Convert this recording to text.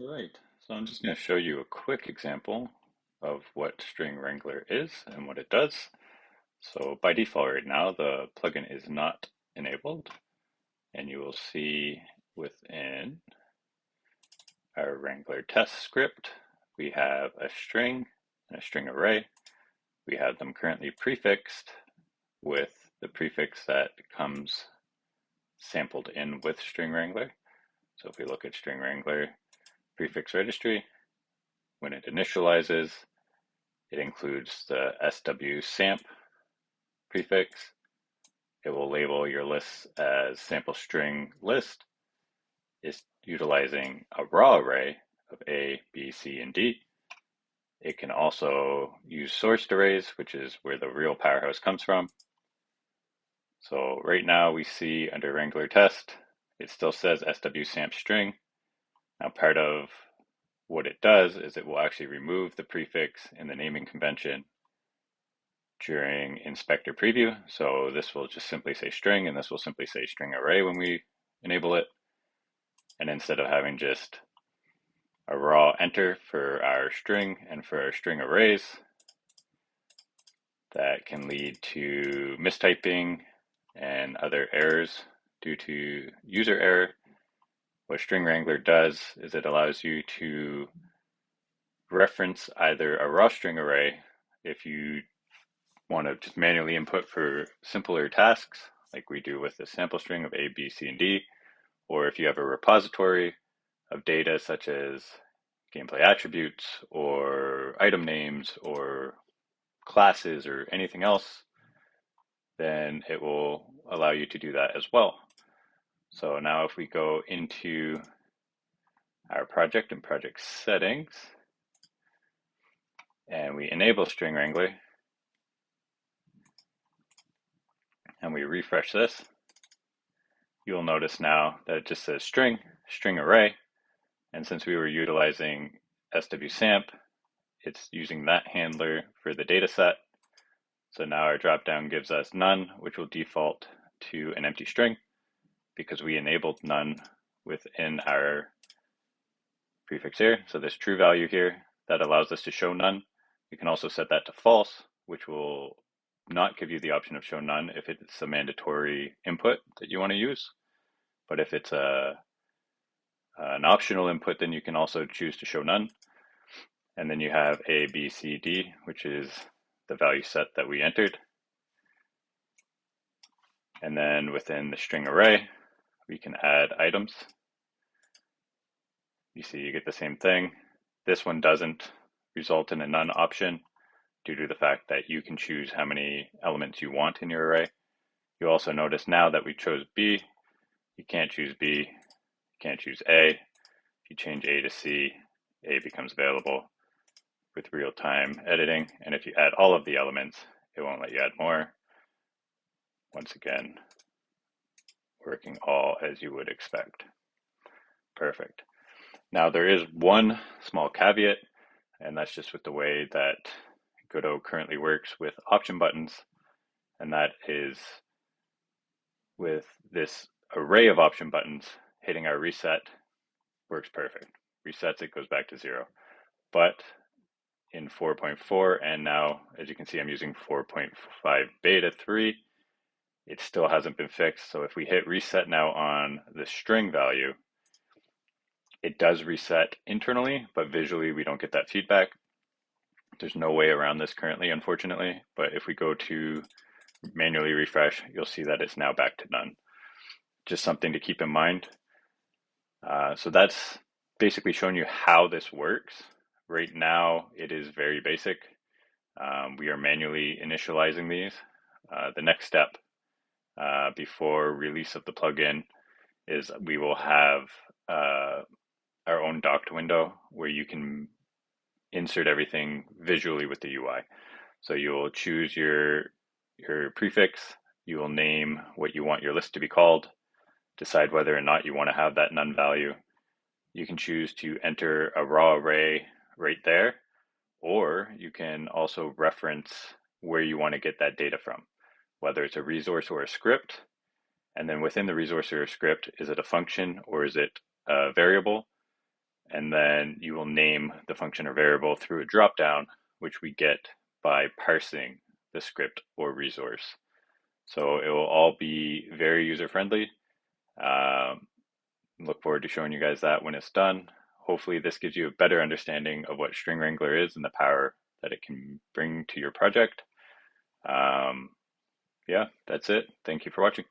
All right, so I'm just going to show you a quick example of what String Wrangler is and what it does. So by default right now, the plugin is not enabled, and you will see within our Wrangler test script, we have a string and a string array. We have them currently prefixed with the prefix that comes sampled in with String Wrangler. So if we look at String Wrangler prefix registry, when it initializes, it includes the swsamp prefix. It will label your list as sample string list. It's utilizing a raw array of A, B, C, and D. It can also use sourced arrays, which is where the real powerhouse comes from. So right now we see under Wrangler test, it still says swsamp string. Now part of what it does is it will actually remove the prefix in the naming convention during inspector preview. So this will just simply say string, and this will simply say string array when we enable it. And instead of having just a raw enter for our string and for our string arrays, that can lead to mistyping and other errors due to user error. What String Wrangler does is it allows you to reference either a raw string array if you want to just manually input for simpler tasks, like we do with the sample string of A, B, C, and D, or if you have a repository of data such as gameplay attributes or item names or classes or anything else, then it will allow you to do that as well. So now if we go into our project and project settings and we enable String Wrangler and we refresh this, you will notice now that it just says string, string array, and since we were utilizing swsamp, it's using that handler for the data set. So now our dropdown gives us none, which will default to an empty string because we enabled none within our prefix here. So this true value here, that allows us to show none. You can also set that to false, which will not give you the option of show none if it's a mandatory input that you want to use. But if it's an optional input, then you can also choose to show none. And then you have A, B, C, D, which is the value set that we entered. And then within the string array, we can add items. You see, you get the same thing. This one doesn't result in a none option due to the fact that you can choose how many elements you want in your array. You also notice now that we chose B, you can't choose B, you can't choose A. If you change A to C, A becomes available with real-time editing. And if you add all of the elements, it won't let you add more. Once again, working all as you would expect. Perfect. Now there is one small caveat, and that's just with the way that Godot currently works with option buttons, and that is with this array of option buttons, hitting our reset works perfect. Resets, it goes back to 0. But in 4.4, and now, as you can see, I'm using 4.5 beta 3, it still hasn't been fixed. So if we hit reset now on the string value, it does reset internally, but visually we don't get that feedback. There's no way around this currently, unfortunately, but if we go to manually refresh, you'll see that it's now back to none. Just something to keep in mind. So that's basically showing you how this works. Right now, it is very basic. We are manually initializing these. The next step before release of the plugin is we will have our own docked window where you can insert everything visually with the UI. So you'll choose your prefix, you will name what you want your list to be called, decide whether or not you want to have that none value. You can choose to enter a raw array right there, or you can also reference where you want to get that data from, whether it's a resource or a script. And then within the resource or a script, is it a function or is it a variable? and then you will name the function or variable through a dropdown, which we get by parsing the script or resource. So it will all be very user-friendly. Look forward to showing you guys that when it's done. Hopefully this gives you a better understanding of what String Wrangler is and the power that it can bring to your project. Yeah, that's it. Thank you for watching.